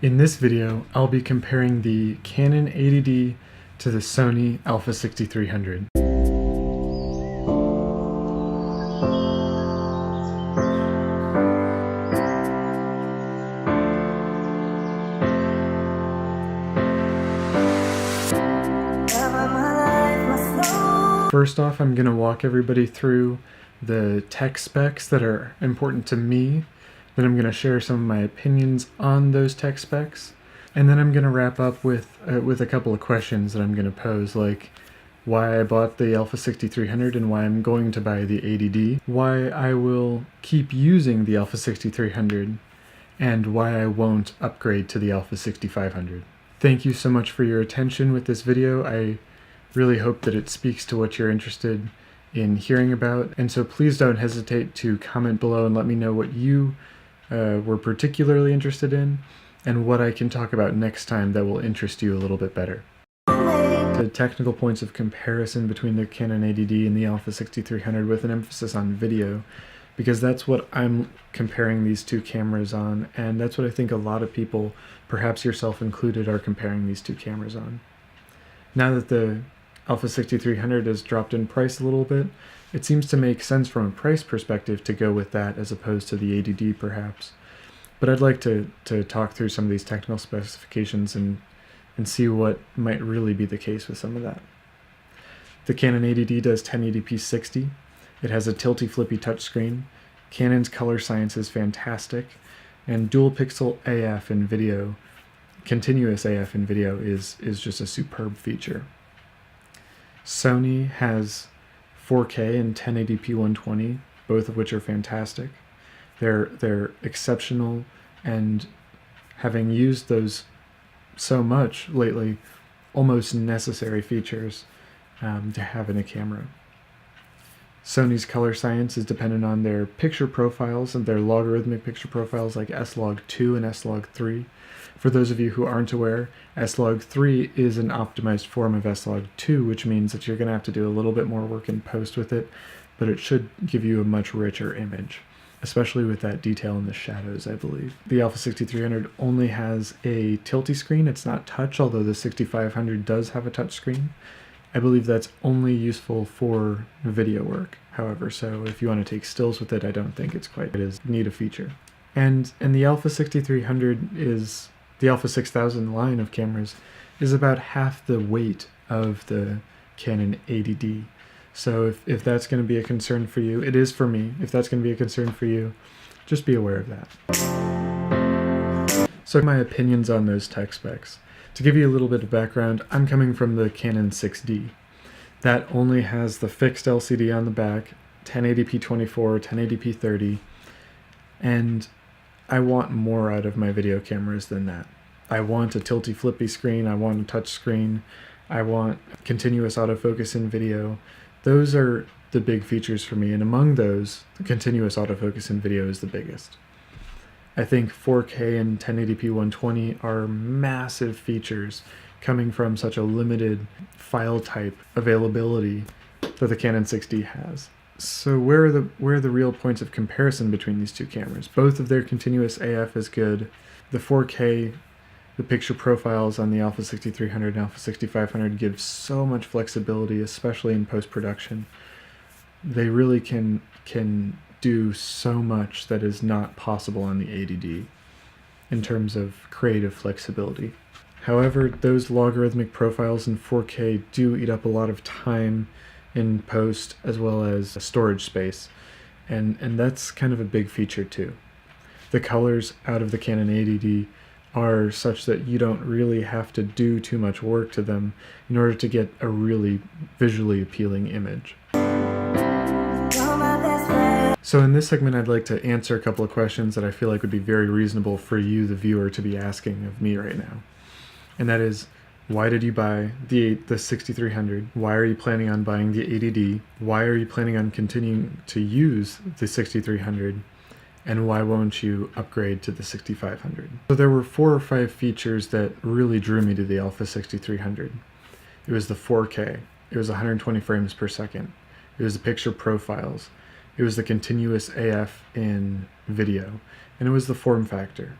In this video, I'll be comparing the Canon 80D to the Sony Alpha 6300. First off, I'm going to walk everybody through the tech specs that are important to me. Then I'm going to share some of my opinions on those tech specs. And then I'm going to wrap up with a couple of questions that I'm going to pose, like why I bought the Alpha 6300 and why I'm going to buy the 80D, why I will keep using the Alpha 6300, and why I won't upgrade to the Alpha 6500. Thank you so much for your attention with this video. I really hope that it speaks to what you're interested in hearing about, and so please don't hesitate to comment below and let me know what you were particularly interested in and what I can talk about next time that will interest you a little bit better. The technical points of comparison between the Canon 80D and the Alpha 6300 with an emphasis on video, because that's what I'm comparing these two cameras on, and that's what I think a lot of people, perhaps yourself included, are comparing these two cameras on. Now that the Alpha 6300 has dropped in price a little bit, it seems to make sense from a price perspective to go with that as opposed to the 80D perhaps. But I'd like to talk through some of these technical specifications and see what might really be the case with some of that. The Canon 80D does 1080p 60. It has a tilty flippy touchscreen. Canon's color science is fantastic, and dual pixel AF in video, continuous AF in video is just a superb feature. Sony has 4K and 1080p 120, both of which are fantastic. They're exceptional, and having used those so much lately, almost necessary features to have in a camera. Sony's color science is dependent on their picture profiles and their logarithmic picture profiles like S-Log2 and S-Log3. For those of you who aren't aware, S-Log3 is an optimized form of S-Log2, which means that you're going to have to do a little bit more work in post with it, but it should give you a much richer image, especially with that detail in the shadows, I believe. The Alpha 6300 only has a tilty screen. It's not touch, although the 6500 does have a touch screen. I believe that's only useful for video work, however, so if you want to take stills with it, I don't think it's quite as neat a feature. And the Alpha 6300 is, the Alpha 6000 line of cameras is about half the weight of the Canon 80D. So if that's going to be a concern for you, it is for me. If that's going to be a concern for you, just be aware of that. So my opinions on those tech specs. To give you a little bit of background, I'm coming from the Canon 6D. That only has the fixed LCD on the back, 1080p 24, 1080p 30, and I want more out of my video cameras than that. I want a tilty flippy screen, I want a touch screen, I want continuous autofocus in video. Those are the big features for me, and among those, the continuous autofocus in video is the biggest. I think 4K and 1080p 120 are massive features coming from such a limited file type availability that the Canon 6D has. So where are the real points of comparison between these two cameras? Both of their continuous AF is good. The 4K, the picture profiles on the Alpha 6300 and Alpha 6500 give so much flexibility, especially in post-production. They really can do so much that is not possible on the 80D in terms of creative flexibility. However, those logarithmic profiles in 4K do eat up a lot of time in post as well as storage space, and that's kind of a big feature too. The colors out of the Canon 80D are such that you don't really have to do too much work to them in order to get a really visually appealing image. So in this segment, I'd like to answer a couple of questions that I feel like would be very reasonable for you, the viewer, to be asking of me right now. And that is, why did you buy the 6300? Why are you planning on buying the 80D? Why are you planning on continuing to use the 6300? And why won't you upgrade to the 6500? So there were 4 or 5 features that really drew me to the Alpha 6300. It was the 4K. It was 120 frames per second. It was the picture profiles. It was the continuous AF in video, and it was the form factor.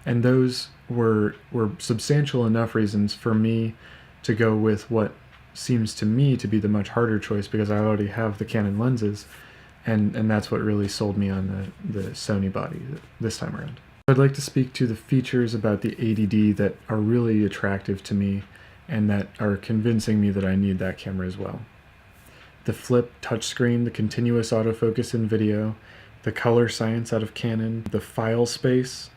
And those were substantial enough reasons for me to go with what seems to me to be the much harder choice, because I already have the Canon lenses, and that's what really sold me on the Sony body this time around. I'd like to speak to the features about the 80D that are really attractive to me and that are convincing me that I need that camera as well. The flip touchscreen, the continuous autofocus in video, the color science out of Canon, the file size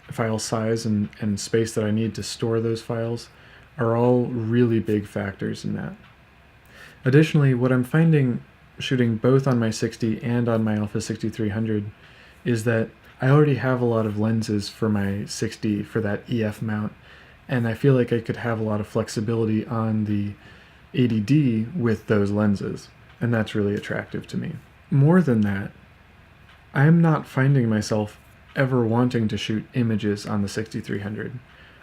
and space that I need to store those files are all really big factors in that. Additionally, what I'm finding shooting both on my 60 and on my Alpha 6300 is that I already have a lot of lenses for my 60 for that EF mount, and I feel like I could have a lot of flexibility on the 80D with those lenses, and that's really attractive to me. More than that, I am not finding myself ever wanting to shoot images on the 6300.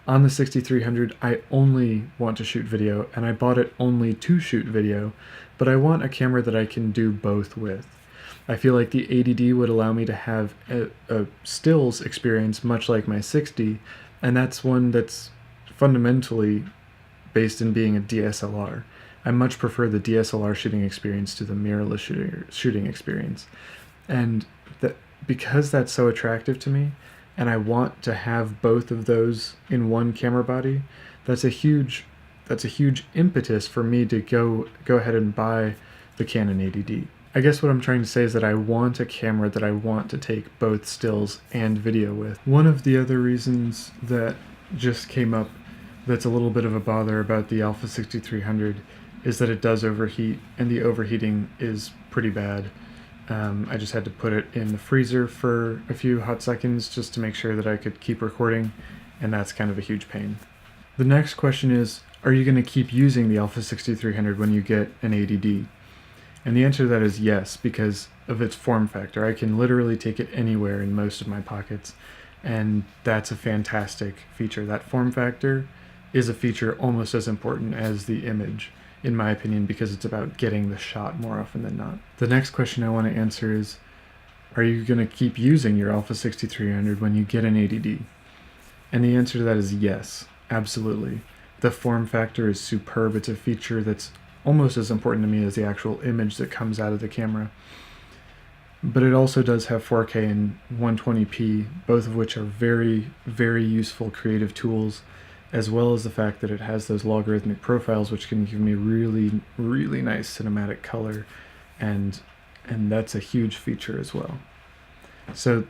On the 6300, I only want to shoot video, and I bought it only to shoot video, but I want a camera that I can do both with. I feel like the 80D would allow me to have a stills experience much like my 60, and that's one that's fundamentally based in being a DSLR. I much prefer the DSLR shooting experience to the mirrorless shooting experience. And because that's so attractive to me, and I want to have both of those in one camera body, that's a huge impetus for me to go ahead and buy the Canon 80D. I guess what I'm trying to say is that I want a camera that I want to take both stills and video with. One of the other reasons that just came up that's a little bit of a bother about the Alpha 6300 is that it does overheat, and the overheating is pretty bad. I just had to put it in the freezer for a few hot seconds just to make sure that I could keep recording, and that's kind of a huge pain. The next question is, are you going to keep using the Alpha 6300 when you get an 80D? And the answer to that is yes, because of its form factor. I can literally take it anywhere in most of my pockets, and that's a fantastic feature. That form factor is a feature almost as important as the image, in my opinion, because it's about getting the shot more often than not. The next question I want to answer is, are you going to keep using your Alpha 6300 when you get an 80D? And the answer to that is yes, absolutely. The form factor is superb. It's a feature that's almost as important to me as the actual image that comes out of the camera. But it also does have 4K and 120p, both of which are very, very useful creative tools, as well as the fact that it has those logarithmic profiles, which can give me really, really nice cinematic color, and that's a huge feature as well. So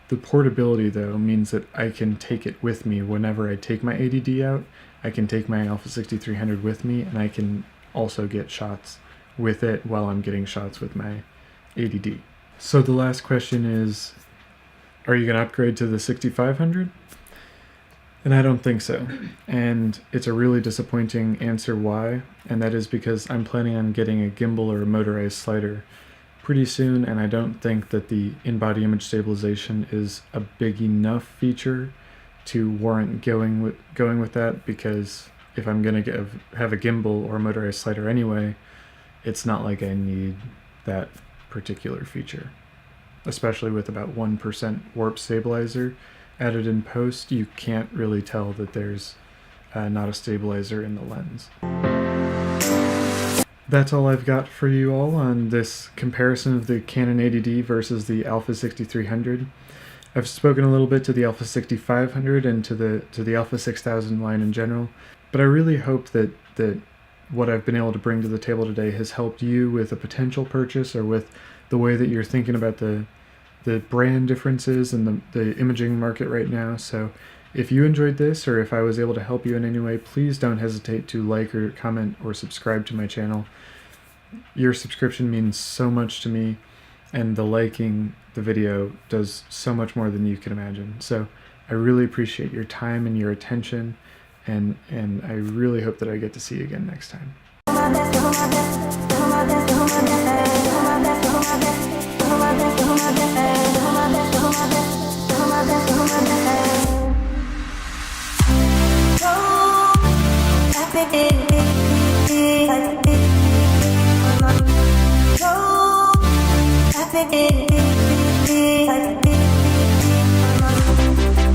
the portability, though, means that I can take it with me whenever I take my 80D out. I can take my Alpha 6300 with me, and I can also get shots with it while I'm getting shots with my 80D. So the last question is, are you going to upgrade to the 6500? And I don't think so. And it's a really disappointing answer why, and that is because I'm planning on getting a gimbal or a motorized slider pretty soon, and I don't think that the in-body image stabilization is a big enough feature to warrant going with that, because if I'm going to have a gimbal or a motorized slider anyway, it's not like I need that particular feature. Especially with about 1% warp stabilizer added in post, you can't really tell that there's not a stabilizer in the lens. That's all I've got for you all on this comparison of the Canon 80D versus the Alpha 6300. I've spoken a little bit to the Alpha 6500 and to the Alpha 6000 line in general, but I really hope that what I've been able to bring to the table today has helped you with a potential purchase, or with the way that you're thinking about the brand differences and the imaging market right now. So if you enjoyed this, or if I was able to help you in any way, please don't hesitate to like or comment or subscribe to my channel. Your subscription means so much to me, and the liking the video does so much more than you can imagine. So I really appreciate your time and your attention, and I really hope that I get to see you again next time.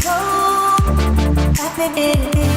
Go Thank you.